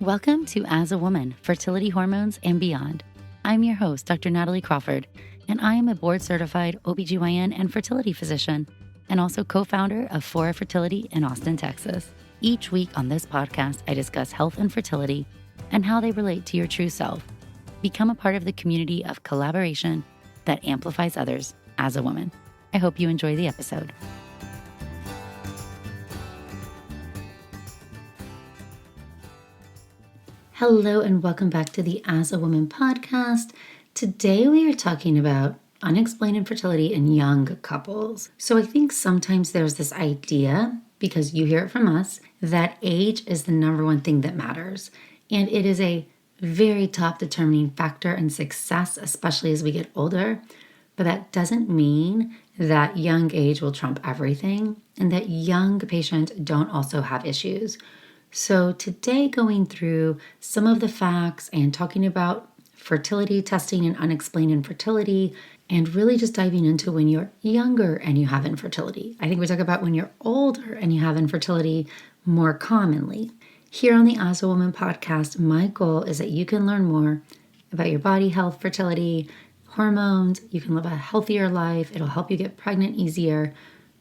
Welcome to As a Woman, Fertility Hormones and Beyond. I'm your host, Dr. Natalie Crawford, and I am a board-certified OBGYN and fertility physician, and also co-founder of Fora Fertility in Austin, Texas. Each week on this podcast, I discuss health and fertility and how they relate to your true self. Become a part of the community of collaboration that amplifies others as a woman. I hope you enjoy the episode. Hello and welcome back to the As a Woman podcast. Today we are talking about unexplained infertility in young couples. So I think sometimes there's this idea, because you hear it from us, that age is the number one thing that matters. And it is a very top determining factor in success, especially as we get older. But that doesn't mean that young age will trump everything and that young patients don't also have issues. So today, going through some of the facts and talking about fertility testing and unexplained infertility, and really just diving into when you're younger and you have infertility. I think we talk about when you're older and you have infertility more commonly. Here on the As a Woman podcast, my goal is that you can learn more about your body, health, fertility, hormones. You can live a healthier life. It'll help you get pregnant easier.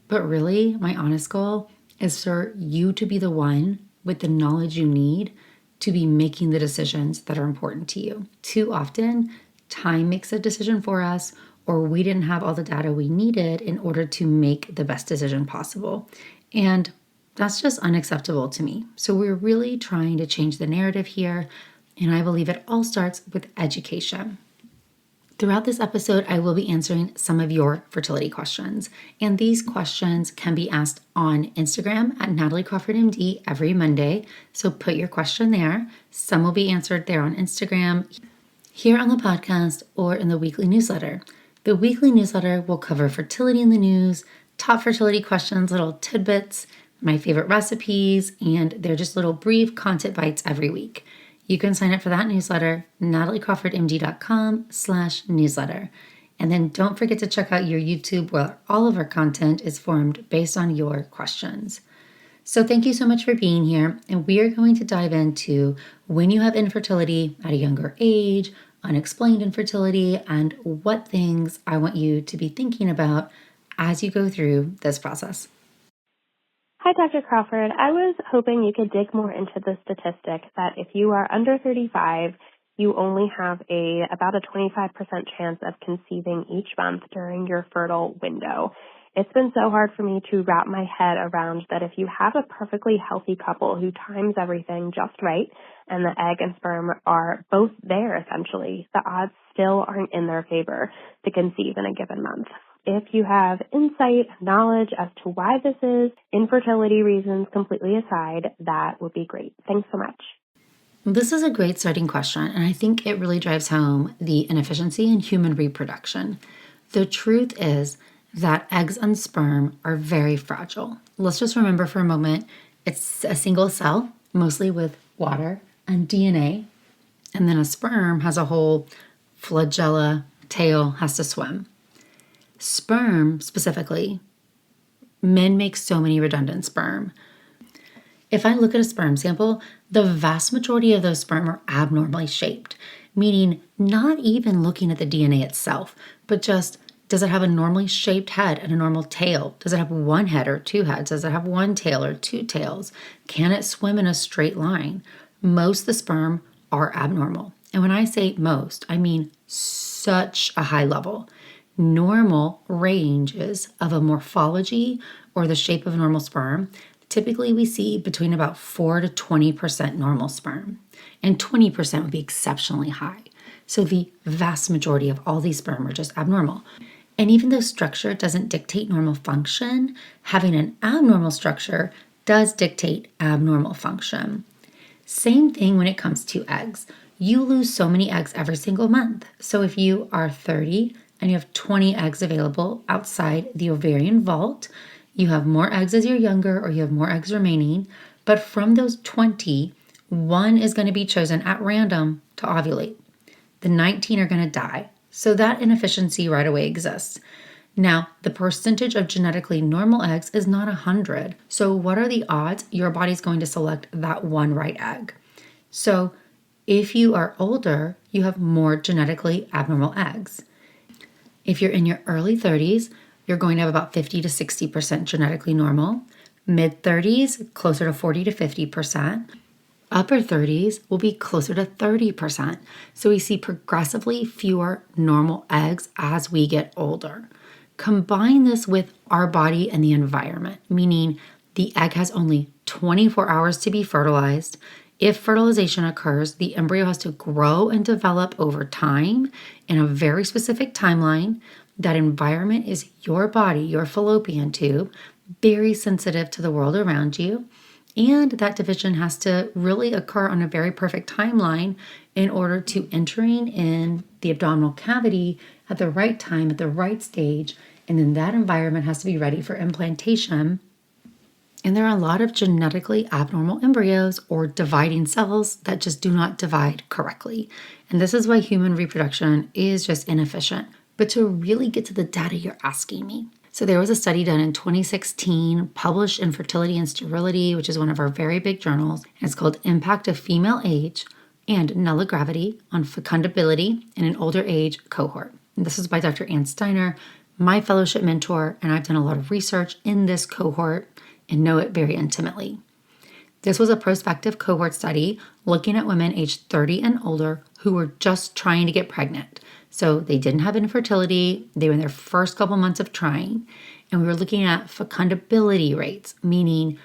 But really, my honest goal is for you to be the one with the knowledge you need to be making the decisions that are important to you. Too often, time makes a decision for us, or we didn't have all the data we needed in order to make the best decision possible. And that's just unacceptable to me. So we're really trying to change the narrative here, and I believe it all starts with education. Throughout this episode, I will be answering some of your fertility questions. And these questions can be asked on Instagram at nataliecrawfordmd every Monday. So put your question there. Some will be answered there on Instagram, here on the podcast, or in the weekly newsletter. The weekly newsletter will cover fertility in the news, top fertility questions, little tidbits, my favorite recipes, and they're just little brief content bites every week. You can sign up for that newsletter, nataliecrawfordmd.com/newsletter. And then don't forget to check out your YouTube, where all of our content is formed based on your questions. So thank you so much for being here. And we are going to dive into when you have infertility at a younger age, unexplained infertility, and what things I want you to be thinking about as you go through this process. Hi, Dr. Crawford. I was hoping you could dig more into the statistic that if you are under 35, you only have about a 25% chance of conceiving each month during your fertile window. It's been so hard for me to wrap my head around that if you have a perfectly healthy couple who times everything just right and the egg and sperm are both there essentially, the odds still aren't in their favor to conceive in a given month. If you have insight, knowledge as to why this is, infertility reasons completely aside, that would be great. Thanks so much. This is a great starting question, and I think it really drives home the inefficiency in human reproduction. The truth is that eggs and sperm are very fragile. Let's just remember for a moment, it's a single cell, mostly with water and DNA, and then a sperm has a whole flagella tail, has to swim. Sperm, specifically, men make so many redundant sperm. If I look at a sperm sample, the vast majority of those sperm are abnormally shaped, meaning not even looking at the DNA itself, but just, does it have a normally shaped head and a normal tail? Does it have one head or two heads? Does it have one tail or two tails? Can it swim in a straight line? Most of the sperm are abnormal. And when I say most, I mean such a high level. Normal ranges of a morphology or the shape of a normal sperm, typically we see between about 4 to 20% normal sperm, and 20% would be exceptionally high. So the vast majority of all these sperm are just abnormal. And even though structure doesn't dictate normal function, having an abnormal structure does dictate abnormal function. Same thing when it comes to eggs. You lose so many eggs every single month. So if you are 30 and you have 20 eggs available outside the ovarian vault, you have more eggs as you're younger, or you have more eggs remaining. But from those 20, one is going to be chosen at random to ovulate. The 19 are going to die. So that inefficiency right away exists. Now, the percentage of genetically normal eggs is not 100. So what are the odds your body's going to select that one right egg? So if you are older, you have more genetically abnormal eggs. If you're in your early 30s, you're going to have about 50 to 60% genetically normal. Mid 30s, closer to 40 to 50%. Upper 30s will be closer to 30%. So we see progressively fewer normal eggs as we get older. Combine this with our body and the environment, meaning the egg has only 24 hours to be fertilized. If fertilization occurs, the embryo has to grow and develop over time in a very specific timeline. That environment is your body, your fallopian tube, very sensitive to the world around you. And that division has to really occur on a very perfect timeline in order to entering in the abdominal cavity at the right time, at the right stage. And then that environment has to be ready for implantation. And there are a lot of genetically abnormal embryos or dividing cells that just do not divide correctly. And this is why human reproduction is just inefficient. But to really get to the data you're asking me. So there was a study done in 2016, published in Fertility and Sterility, which is one of our very big journals. And it's called Impact of Female Age and Nullogravity on Fecundability in an Older Age Cohort. And this is by Dr. Ann Steiner, my fellowship mentor, and I've done a lot of research in this cohort and know it very intimately. This was a prospective cohort study looking at women aged 30 and older who were just trying to get pregnant. So they didn't have infertility, they were in their first couple months of trying, and we were looking at fecundability rates, meaning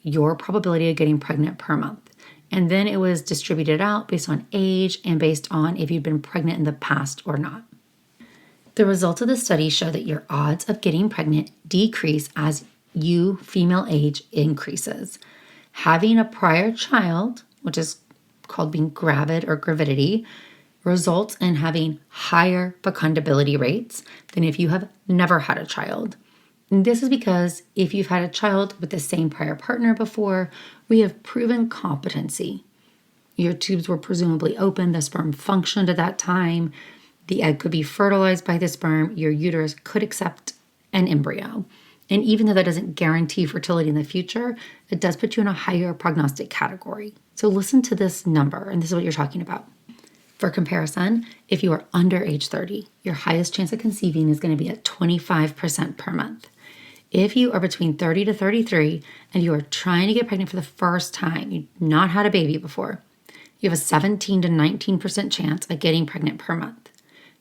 your probability of getting pregnant per month. And then it was distributed out based on age and based on if you'd been pregnant in the past or not. The results of the study show that your odds of getting pregnant decrease as you female age increases. Having a prior child, which is called being gravid or gravidity, results in having higher fecundability rates than if you have never had a child. And this is because if you've had a child with the same prior partner before, we have proven competency. Your tubes were presumably open, the sperm functioned at that time, the egg could be fertilized by the sperm, your uterus could accept an embryo. And even though that doesn't guarantee fertility in the future, it does put you in a higher prognostic category. So listen to this number, and this is what you're talking about. For comparison, if you are under age 30, your highest chance of conceiving is going to be at 25% per month. If you are between 30 to 33 and you are trying to get pregnant for the first time, you've not had a baby before, you have a 17 to 19% chance of getting pregnant per month.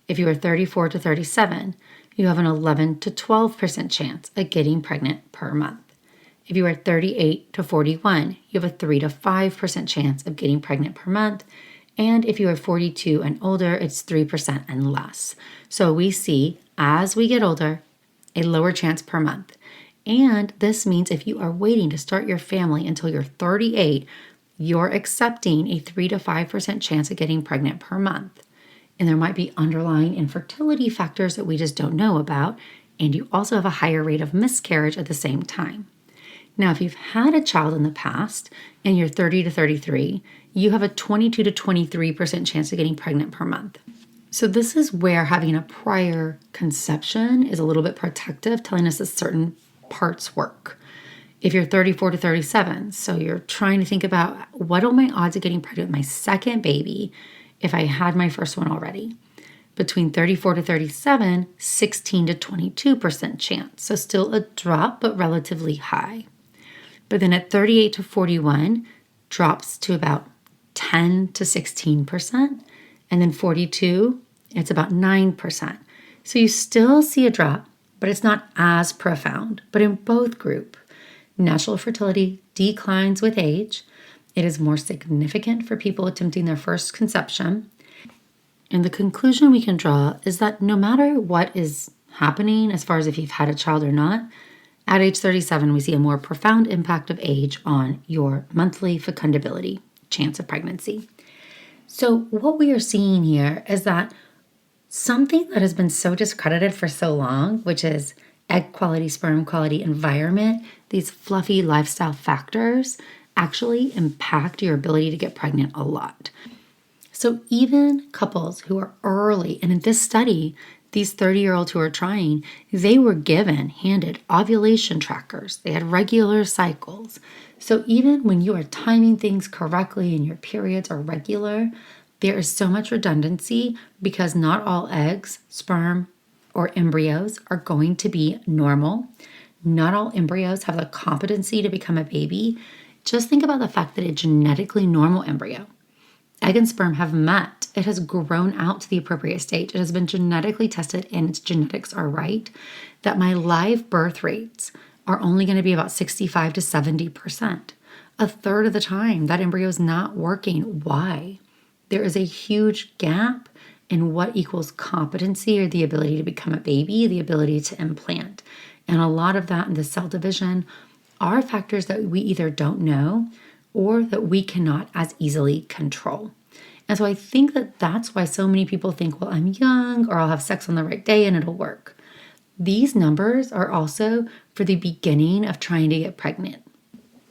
If you are 34 to 37, you have an 11 to 12% chance of getting pregnant per month. If you are 38 to 41, you have a 3 to 5% chance of getting pregnant per month. And if you are 42 and older, it's 3% and less. So we see, as we get older, a lower chance per month. And this means if you are waiting to start your family until you're 38, you're accepting a 3 to 5% chance of getting pregnant per month. And there might be underlying infertility factors that we just don't know about. And you also have a higher rate of miscarriage at the same time. Now, if you've had a child in the past and you're 30 to 33, you have a 22 to 23% chance of getting pregnant per month. So this is where having a prior conception is a little bit protective, telling us that certain parts work. If you're 34 to 37, so you're trying to think about what are my odds of getting pregnant with my second baby if I had my first one already. Between 34 to 37, 16 to 22% chance. So still a drop, but relatively high. But then at 38 to 41, drops to about 10 to 16%. And then 42, it's about 9%. So you still see a drop, but it's not as profound. But in both group, natural fertility declines with age. It is more significant for people attempting their first conception. And the conclusion we can draw is that no matter what is happening, as far as if you've had a child or not, at age 37, we see a more profound impact of age on your monthly fecundability, chance of pregnancy. So what we are seeing here is that something that has been so discredited for so long, which is egg quality, sperm quality, environment, these fluffy lifestyle factors actually impact your ability to get pregnant a lot. So even couples who are early, and in this study, These 30-year-olds who are trying, they were handed ovulation trackers. They had regular cycles. So even when you are timing things correctly and your periods are regular, there is so much redundancy because not all eggs, sperm, or embryos are going to be normal. Not all embryos have the competency to become a baby. Just think about the fact that a genetically normal embryo, egg and sperm, have met. It has grown out to the appropriate stage. It has been genetically tested and its genetics are right, that my live birth rates are only going to be about 65 to 70%. A third of the time, that embryo is not working. Why? There is a huge gap in what equals competency, or the ability to become a baby, the ability to implant. And a lot of that in the cell division are factors that we either don't know or that we cannot as easily control. And so I think that that's why so many people think, well, I'm young, or I'll have sex on the right day and it'll work. These numbers are also for the beginning of trying to get pregnant.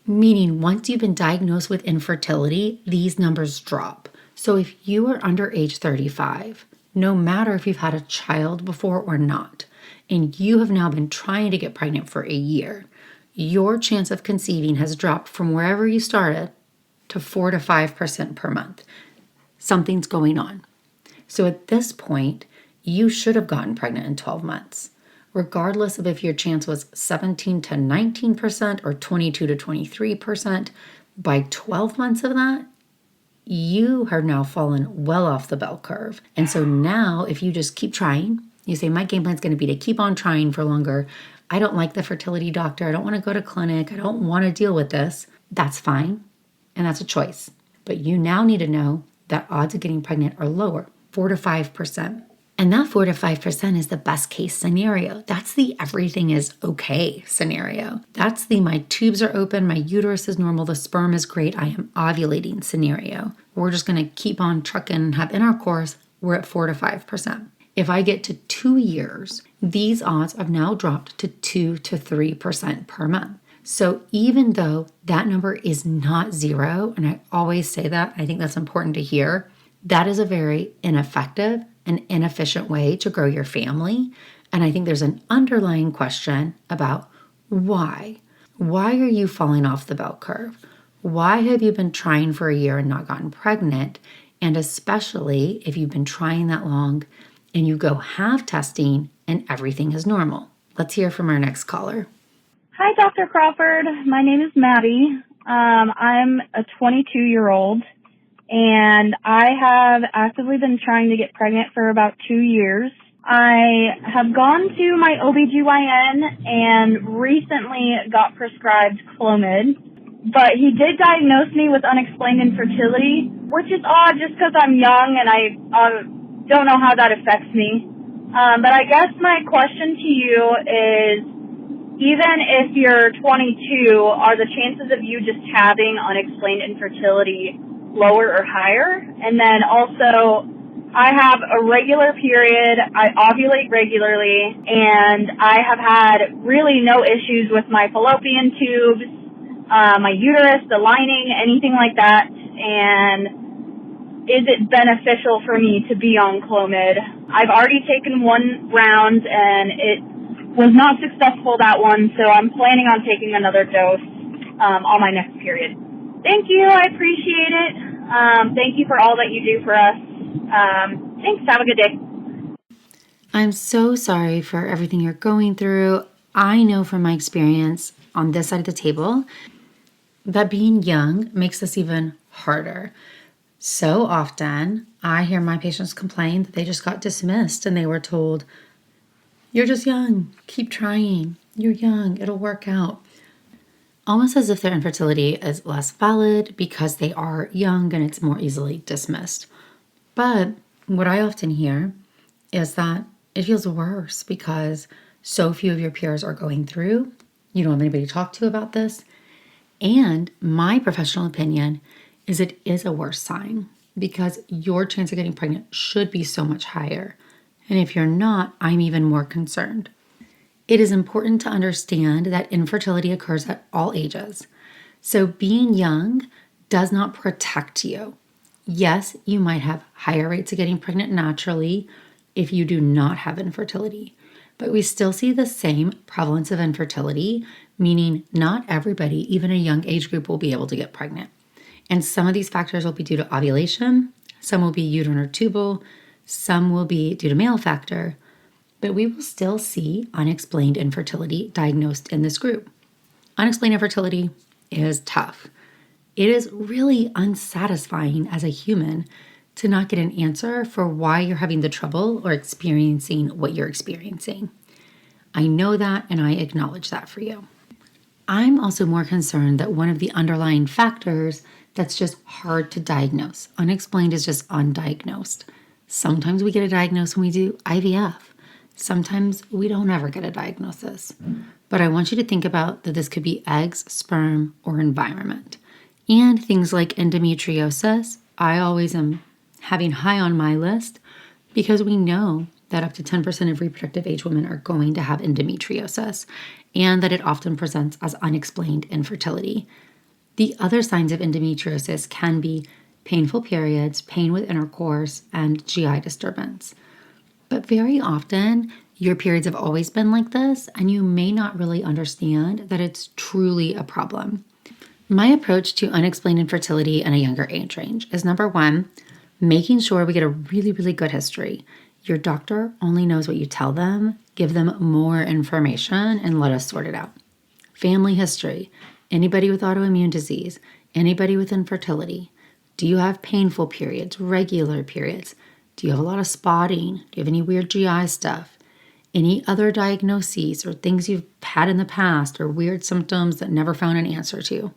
Meaning once you've been diagnosed with infertility, these numbers drop. So if you are under age 35, no matter if you've had a child before or not, and you have now been trying to get pregnant for a year, your chance of conceiving has dropped from wherever you started to 4 to 5% per month. Something's going on. So at this point, you should have gotten pregnant in 12 months, regardless of if your chance was 17 to 19% or 22 to 23%. By 12 months of that, you have now fallen well off the bell curve. And so now if you just keep trying, you say, my game plan is going to be to keep on trying for longer. I don't like the fertility doctor. I don't want to go to clinic. I don't want to deal with this. That's fine. And that's a choice. But you now need to know that odds of getting pregnant are lower, 4 to 5%. And that 4 to 5% is the best case scenario. That's the everything is okay scenario. That's the my tubes are open, my uterus is normal, the sperm is great, I am ovulating scenario. We're just going to keep on trucking and have intercourse. We're at 4 to 5%. If I get to 2 years, these odds have now dropped to 2 to 3% per month. So even though that number is not zero, and I always say that, I think that's important to hear, that is a very ineffective and inefficient way to grow your family. And I think there's an underlying question about why. Why are you falling off the bell curve? Why have you been trying for a year and not gotten pregnant? And especially if you've been trying that long and you go have testing and everything is normal. Let's hear from our next caller. Hi, Dr. Crawford. My name is Maddie. I'm a 22-year-old, and I have actively been trying to get pregnant for about 2 years. I have gone to my OBGYN and recently got prescribed Clomid, but he did diagnose me with unexplained infertility, which is odd just because I'm young and I don't know how that affects me. But I guess my question to you is, even if you're 22, are the chances of you just having unexplained infertility lower or higher? And then also, I have a regular period, I ovulate regularly, and I have had really no issues with my fallopian tubes, my uterus, the lining, anything like that. And is it beneficial for me to be on Clomid? I've already taken one round, and it was not successful, that one, so I'm planning on taking another dose on my next period. Thank you. I appreciate it. Thank you for all that you do for us. Thanks. Have a good day. I'm so sorry for everything you're going through. I know from my experience on this side of the table that being young makes this even harder. So often I hear my patients complain that they just got dismissed and they were told, you're just young, keep trying, you're young, it'll work out. Almost as if their infertility is less valid because they are young and it's more easily dismissed. But what I often hear is that it feels worse because so few of your peers are going through, you don't have anybody to talk to about this. And my professional opinion is it is a worse sign because your chance of getting pregnant should be so much higher. And if you're not, I'm even more concerned. It is important to understand that infertility occurs at all ages. So being young does not protect you. Yes, you might have higher rates of getting pregnant naturally. if you do not have infertility. But we still see the same prevalence of infertility, meaning not everybody, even a young age group, will be able to get pregnant. And some of these factors will be due to ovulation, some will be uterine or tubal, some will be due to male factor, but we will still see unexplained infertility diagnosed in this group. Unexplained infertility is tough. It is really unsatisfying as a human to not get an answer for why you're having the trouble or experiencing what you're experiencing. I know that and I acknowledge that for you. I'm also more concerned that one of the underlying factors that's just hard to diagnose. Unexplained is just undiagnosed. Sometimes we get a diagnosis when we do IVF. Sometimes we don't ever get a diagnosis. But I want you to think about that this could be eggs, sperm, or environment. And things like endometriosis, I always am having high on my list because we know that up to 10% of reproductive age women are going to have endometriosis and that it often presents as unexplained infertility. The other signs of endometriosis can be painful periods, pain with intercourse, and GI disturbance. But very often, your periods have always been like this, and you may not really understand that it's truly a problem. My approach to unexplained infertility in a younger age range is number one, making sure we get a really, really good history. Your doctor only knows what you tell them. Give them more information and let us sort it out. Family history. Anybody with autoimmune disease. Anybody with infertility. Do you have painful periods, regular periods? Do you have a lot of spotting? Do you have any weird GI stuff? Any other diagnoses or things you've had in the past or weird symptoms that never found an answer to?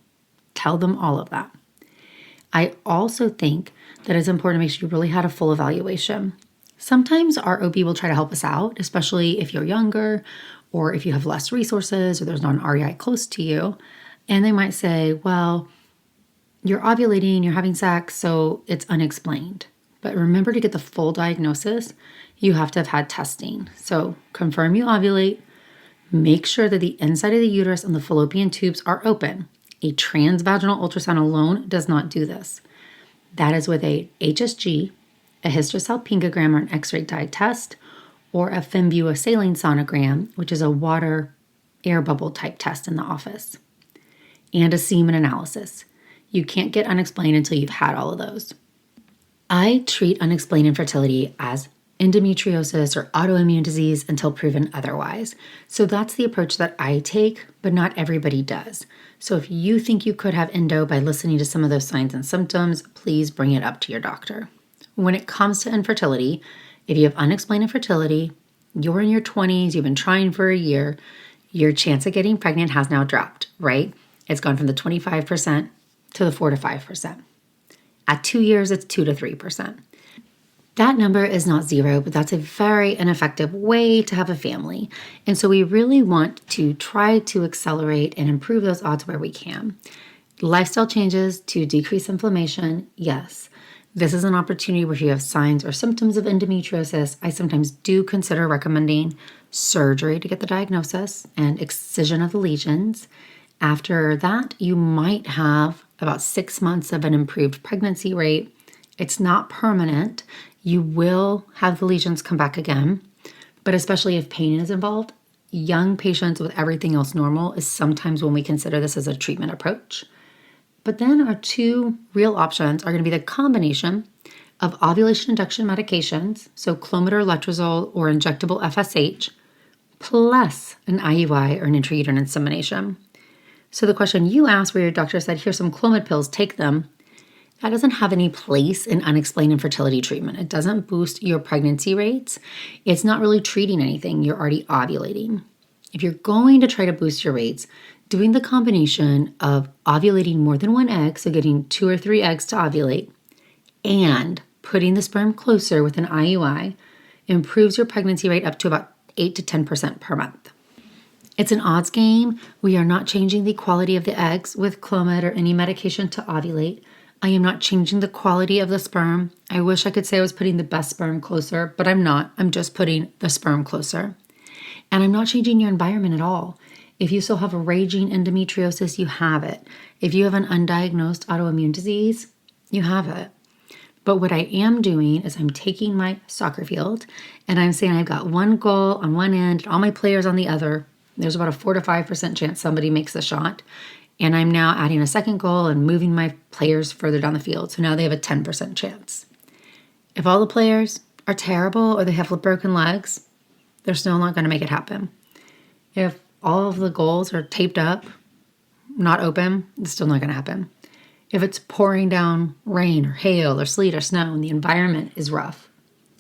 Tell them all of that. I also think that it's important to make sure you really had a full evaluation. Sometimes our OB will try to help us out, especially if you're younger or if you have less resources or there's not an REI close to you. And they might say, well, you're ovulating, you're having sex, so it's unexplained. But remember to get the full diagnosis, you have to have had testing. So confirm you ovulate, make sure that the inside of the uterus and the fallopian tubes are open. A transvaginal ultrasound alone does not do this. That is with a HSG, a hysterosalpingogram or an X-ray dye test, or a Femvua saline sonogram, which is a water air bubble type test in the office, and a semen analysis. You can't get unexplained until you've had all of those. I treat unexplained infertility as endometriosis or autoimmune disease until proven otherwise. So that's the approach that I take, but not everybody does. So if you think you could have endo by listening to some of those signs and symptoms, please bring it up to your doctor. When it comes to infertility, if you have unexplained infertility, you're in your 20s, you've been trying for a year, your chance of getting pregnant has now dropped, right? It's gone from the 25% to the 4 to 5%. At 2 years, it's 2 to 3%. That number is not zero, but that's a very ineffective way to have a family. And so we really want to try to accelerate and improve those odds where we can. Lifestyle changes to decrease inflammation, yes. This is an opportunity where if you have signs or symptoms of endometriosis, I sometimes do consider recommending surgery to get the diagnosis and excision of the lesions. After that, you might have about 6 months of an improved pregnancy rate. It's not permanent. You will have the lesions come back again, but especially if pain is involved, young patients with everything else normal is sometimes when we consider this as a treatment approach. But then our two real options are going to be the combination of ovulation induction medications, so Clomid or letrozole or injectable FSH, plus an IUI or an intrauterine insemination. So the question you asked where your doctor said, here's some Clomid pills, take them, that doesn't have any place in unexplained infertility treatment. It doesn't boost your pregnancy rates. It's not really treating anything. You're already ovulating. If you're going to try to boost your rates, doing the combination of ovulating more than one egg, so getting 2 or 3 eggs to ovulate, and putting the sperm closer with an IUI, improves your pregnancy rate up to about 8 to 10% per month. It's an odds game. We are not changing the quality of the eggs with Clomid or any medication to ovulate. I am not changing the quality of the sperm. I wish I could say I was putting the best sperm closer, but I'm not. I'm just putting the sperm closer. And I'm not changing your environment at all. If you still have a raging endometriosis, you have it. If you have an undiagnosed autoimmune disease, you have it. But what I am doing is I'm taking my soccer field and I'm saying I've got one goal on one end, all my players on the other. There's about a 4 to 5% chance somebody makes the shot. And I'm now adding a second goal and moving my players further down the field. So now they have a 10% chance. If all the players are terrible or they have broken legs, they're still not going to make it happen. If all of the goals are taped up, not open, it's still not going to happen. If it's pouring down rain or hail or sleet or snow and the environment is rough,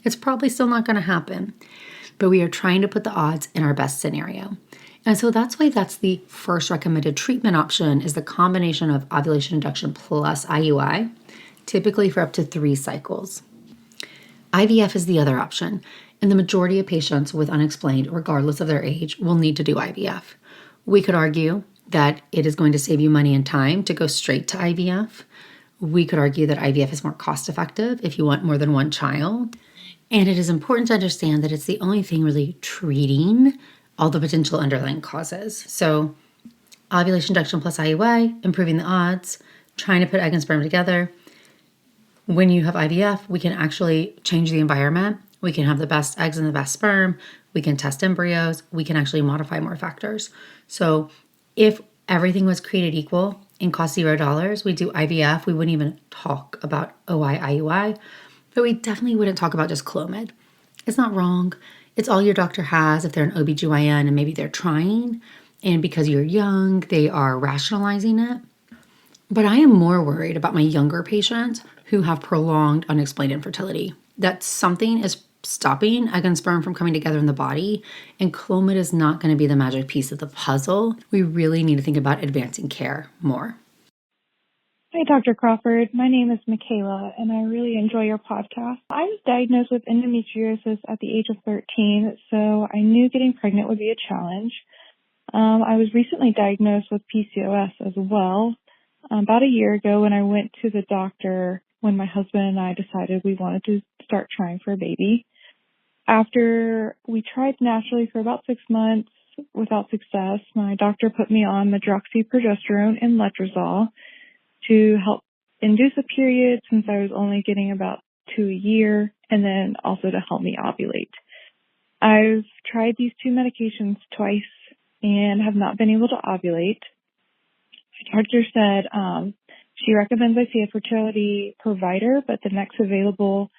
it's probably still not going to happen. But we are trying to put the odds in our best scenario. And so that's why that's the first recommended treatment option is the combination of ovulation induction plus IUI, typically for up to 3 cycles. IVF is the other option, and the majority of patients with unexplained, regardless of their age, will need to do IVF. We could argue that it is going to save you money and time to go straight to IVF. We could argue that IVF is more cost effective if you want more than one child. And it is important to understand that it's the only thing really treating all the potential underlying causes. So ovulation induction plus IUI, improving the odds, trying to put egg and sperm together. When you have IVF, we can actually change the environment. We can have the best eggs and the best sperm. We can test embryos. We can actually modify more factors. So if everything was created equal and cost $0, we do IVF. We wouldn't even talk about OI, IUI, but we definitely wouldn't talk about just Clomid. It's not wrong. It's all your doctor has if they're an OBGYN and maybe they're trying. And because you're young, they are rationalizing it. But I am more worried about my younger patients who have prolonged unexplained infertility. That something is stopping egg and sperm from coming together in the body, and Clomid is not going to be the magic piece of the puzzle. We really need to think about advancing care more. Hi, Dr. Crawford. My name is Michaela, and I really enjoy your podcast. I was diagnosed with endometriosis at the age of 13, so I knew getting pregnant would be a challenge. I was recently diagnosed with PCOS as well. About a year ago when I went to the doctor when my husband and I decided we wanted to start trying for a baby. After we tried naturally for about 6 months without success, my doctor put me on medroxyprogesterone and letrozole to help induce a period since I was only getting about 2 a year, and then also to help me ovulate. I've tried these 2 medications twice and have not been able to ovulate. My doctor said she recommends I see a fertility provider, but the next available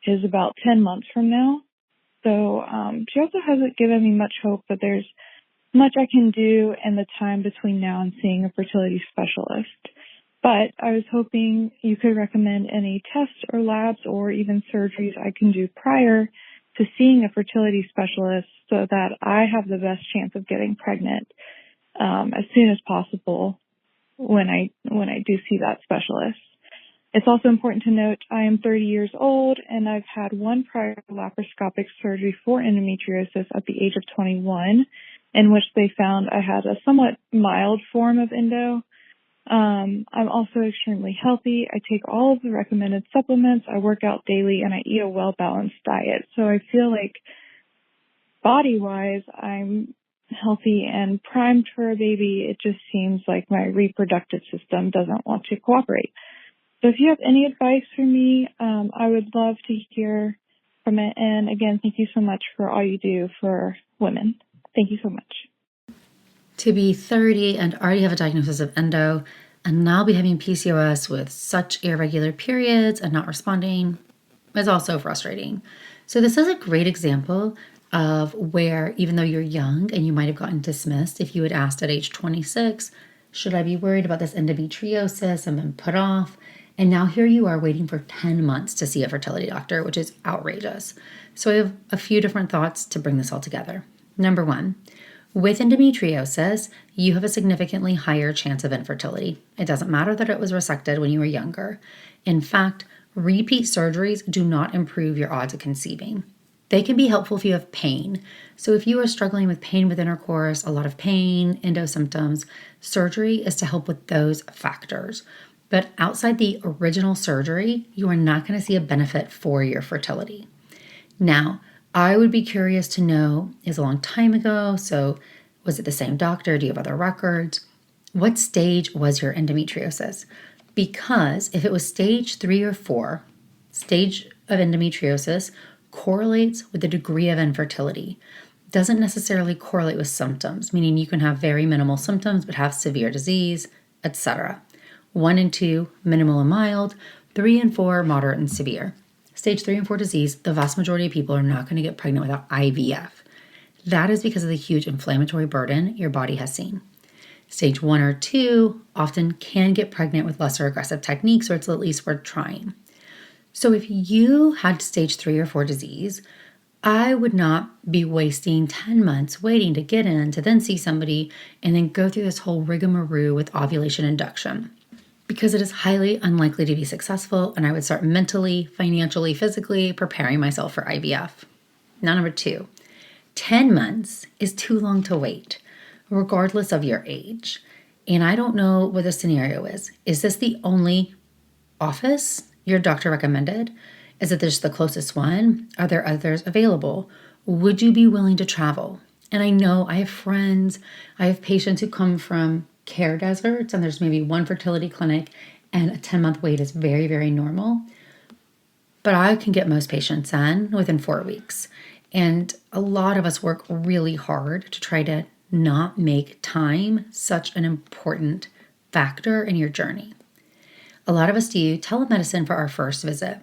is about 10 months from now. So she also hasn't given me much hope that there's much I can do in the time between now and seeing a fertility specialist. But I was hoping you could recommend any tests or labs or even surgeries I can do prior to seeing a fertility specialist so that I have the best chance of getting pregnant as soon as possible when I do see that specialist. It's also important to note I am 30 years old and I've had 1 prior laparoscopic surgery for endometriosis at the age of 21, in which they found I had a somewhat mild form of endo. I'm also extremely healthy. I take all of the recommended supplements. I work out daily and I eat a well-balanced diet. So I feel like body-wise, I'm healthy and primed for a baby. It just seems like my reproductive system doesn't want to cooperate. So if you have any advice for me, I would love to hear from it. And again, thank you so much for all you do for women. Thank you so much. To be 30 and already have a diagnosis of endo and now be having PCOS with such irregular periods and not responding is also frustrating. So this is a great example of where even though you're young and you might have gotten dismissed, if you had asked at age 26, should I be worried about this endometriosis and been put off? And now here you are waiting for 10 months to see a fertility doctor, which is outrageous. So I have a few different thoughts to bring this all together. Number 1, with endometriosis, you have a significantly higher chance of infertility. It doesn't matter that it was resected when you were younger. In fact, repeat surgeries do not improve your odds of conceiving. They can be helpful if you have pain. So if you are struggling with pain with intercourse, a lot of pain, endo symptoms, surgery is to help with those factors. But outside the original surgery, you are not going to see a benefit for your fertility. Now, I would be curious to know, is a long time ago, so was it the same doctor? Do you have other records? What stage was your endometriosis? Because if it was stage 3 or 4, Stage of endometriosis correlates with the degree of infertility. Doesn't necessarily correlate with symptoms, meaning you can have very minimal symptoms but have severe disease, etc. 1 and 2, minimal and mild. 3 and 4, moderate and severe. Stage 3 and 4 disease, the vast majority of people are not going to get pregnant without IVF. That is because of the huge inflammatory burden your body has seen. Stage 1 or 2 often can get pregnant with lesser aggressive techniques, or it's at least worth trying. So if you had stage 3 or 4 disease, I would not be wasting 10 months waiting to get in to then see somebody and then go through this whole rigmarole with ovulation induction, because it is highly unlikely to be successful, and I would start mentally, financially, physically preparing myself for IVF. Now, number 2, 10 months is too long to wait, regardless of your age. And I don't know what the scenario is. Is this the only office your doctor recommended? Is it just the closest one? Are there others available? Would you be willing to travel? And I know I have friends, I have patients who come from care deserts, and there's maybe one fertility clinic and a 10-month wait is very, very normal. But I can get most patients in within 4 weeks. And a lot of us work really hard to try to not make time such an important factor in your journey. A lot of us do telemedicine for our first visit.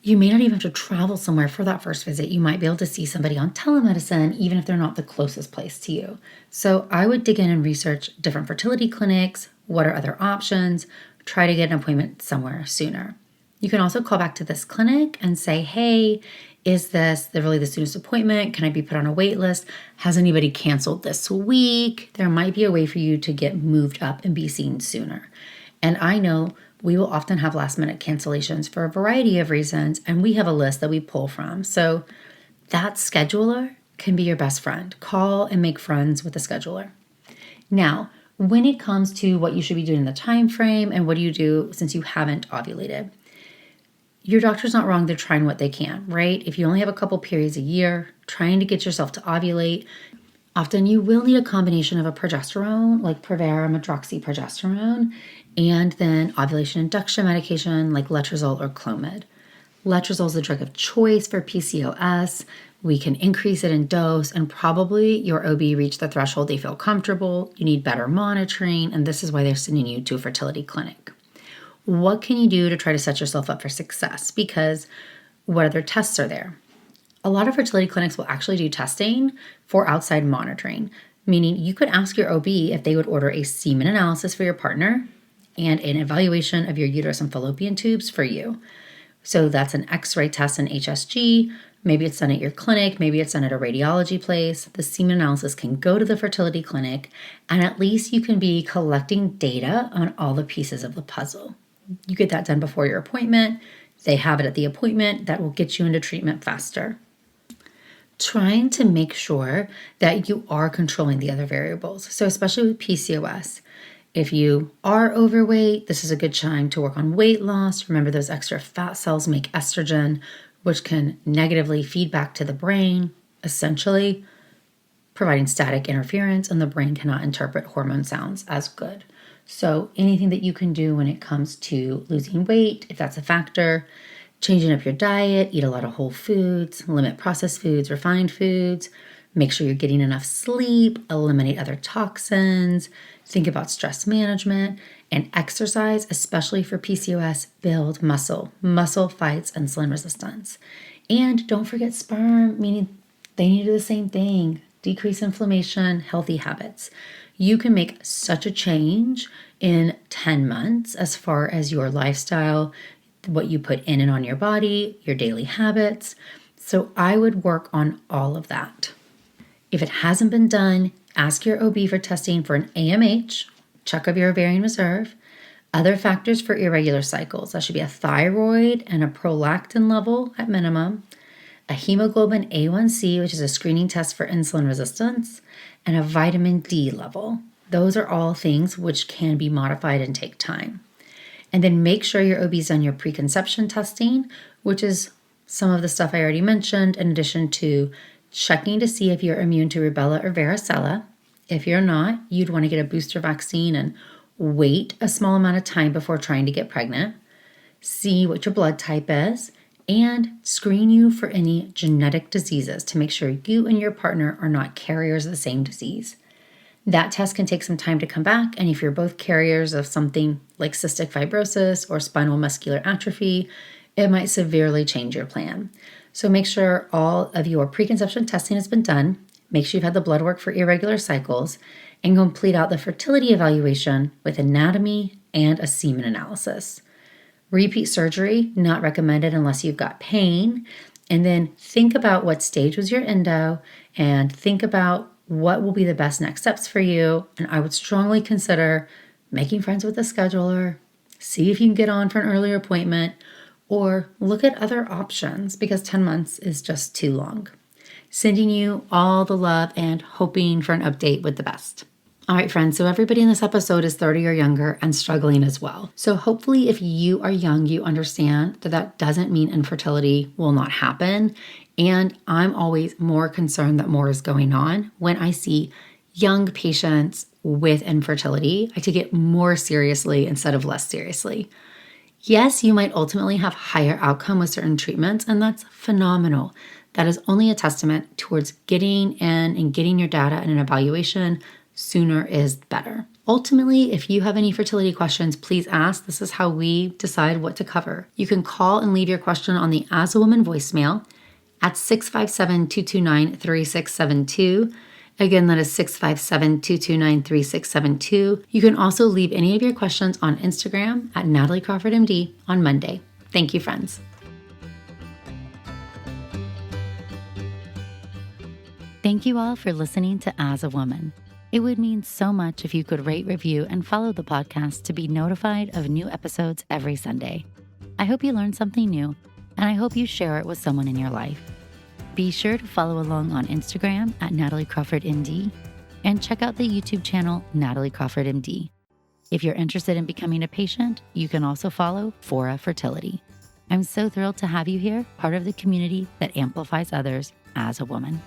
You may not even have to travel somewhere for that first visit. You might be able to see somebody on telemedicine, even if they're not the closest place to you. So I would dig in and research different fertility clinics. What are other options? Try to get an appointment somewhere sooner. You can also call back to this clinic and say, hey, is this really the soonest appointment? Can I be put on a wait list? Has anybody canceled this week? There might be a way for you to get moved up and be seen sooner. And I know we will often have last minute cancellations for a variety of reasons, and we have a list that we pull from. So that scheduler can be your best friend. Call and make friends with the scheduler. Now, when it comes to what you should be doing in the time frame and what do you do since you haven't ovulated, your doctor's not wrong. They're trying what they can, right? If you only have a couple periods a year, trying to get yourself to ovulate, often you will need a combination of a progesterone, like Provera, medroxyprogesterone, and then ovulation induction medication like letrozole or Clomid. Letrozole is the drug of choice for PCOS. We can increase it in dose, and probably your OB reached the threshold they feel comfortable. You need better monitoring, and this is why they're sending you to a fertility clinic. What can you do to try to set yourself up for success? Because what other tests are there? A lot of fertility clinics will actually do testing for outside monitoring, meaning you could ask your OB if they would order a semen analysis for your partner and an evaluation of your uterus and fallopian tubes for you. So that's an X-ray test and HSG. Maybe it's done at your clinic. Maybe it's done at a radiology place. The semen analysis can go to the fertility clinic, and at least you can be collecting data on all the pieces of the puzzle. You get that done before your appointment. They have it at the appointment. That will get you into treatment faster. Trying to make sure that you are controlling the other variables. So especially with PCOS, if you are overweight, this is a good time to work on weight loss. Remember, those extra fat cells make estrogen, which can negatively feed back to the brain, essentially providing static interference, and the brain cannot interpret hormone sounds as good. So anything that you can do when it comes to losing weight, if that's a factor, changing up your diet, eat a lot of whole foods, limit processed foods, refined foods, make sure you're getting enough sleep, eliminate other toxins, think about stress management, and exercise, especially for PCOS, build muscle. Muscle fights insulin resistance. And don't forget sperm, meaning they need to do the same thing. Decrease inflammation, healthy habits. You can make such a change in 10 months as far as your lifestyle, what you put in and on your body, your daily habits. So I would work on all of that. If it hasn't been done, ask your OB for testing for an AMH, check of your ovarian reserve, other factors for irregular cycles. That should be a thyroid and a prolactin level at minimum, a hemoglobin A1C, which is a screening test for insulin resistance, and a vitamin D level. Those are all things which can be modified and take time. And then make sure your OB's done your preconception testing, which is some of the stuff I already mentioned, in addition to checking to see if you're immune to rubella or varicella. If you're not, you'd want to get a booster vaccine and wait a small amount of time before trying to get pregnant. See what your blood type is, and screen you for any genetic diseases to make sure you and your partner are not carriers of the same disease. That test can take some time to come back, and if you're both carriers of something like cystic fibrosis or spinal muscular atrophy, it might severely change your plan. So make sure all of your preconception testing has been done, make sure you've had the blood work for irregular cycles, and complete out the fertility evaluation with anatomy and a semen analysis. Repeat surgery, not recommended unless you've got pain. And then think about what stage was your endo and think about what will be the best next steps for you. And I would strongly consider making friends with the scheduler, see if you can get on for an earlier appointment, or look at other options because 10 months is just too long. Sending you all the love and hoping for an update with the best. All right, friends, so everybody in this episode is 30 or younger and struggling as well. So hopefully if you are young, you understand that that doesn't mean infertility will not happen. And I'm always more concerned that more is going on. When I see young patients with infertility, I take it more seriously instead of less seriously. Yes, you might ultimately have higher outcome with certain treatments, and that's phenomenal. That is only a testament towards getting in and getting your data and an evaluation sooner is better. Ultimately, if you have any fertility questions, please ask. This is how we decide what to cover. You can call and leave your question on the As a Woman voicemail at 657-229-3672. Again, that is 657-229-3672. You can also leave any of your questions on Instagram at nataliecrawfordmd on Monday. Thank you, friends. Thank you all for listening to As a Woman. It would mean so much if you could rate, review, and follow the podcast to be notified of new episodes every Sunday. I hope you learned something new, and I hope you share it with someone in your life. Be sure to follow along on Instagram at nataliecrawfordmd and check out the YouTube channel Natalie Crawford MD. If you're interested in becoming a patient, you can also follow Fora Fertility. I'm so thrilled to have you here, part of the community that amplifies others as a woman.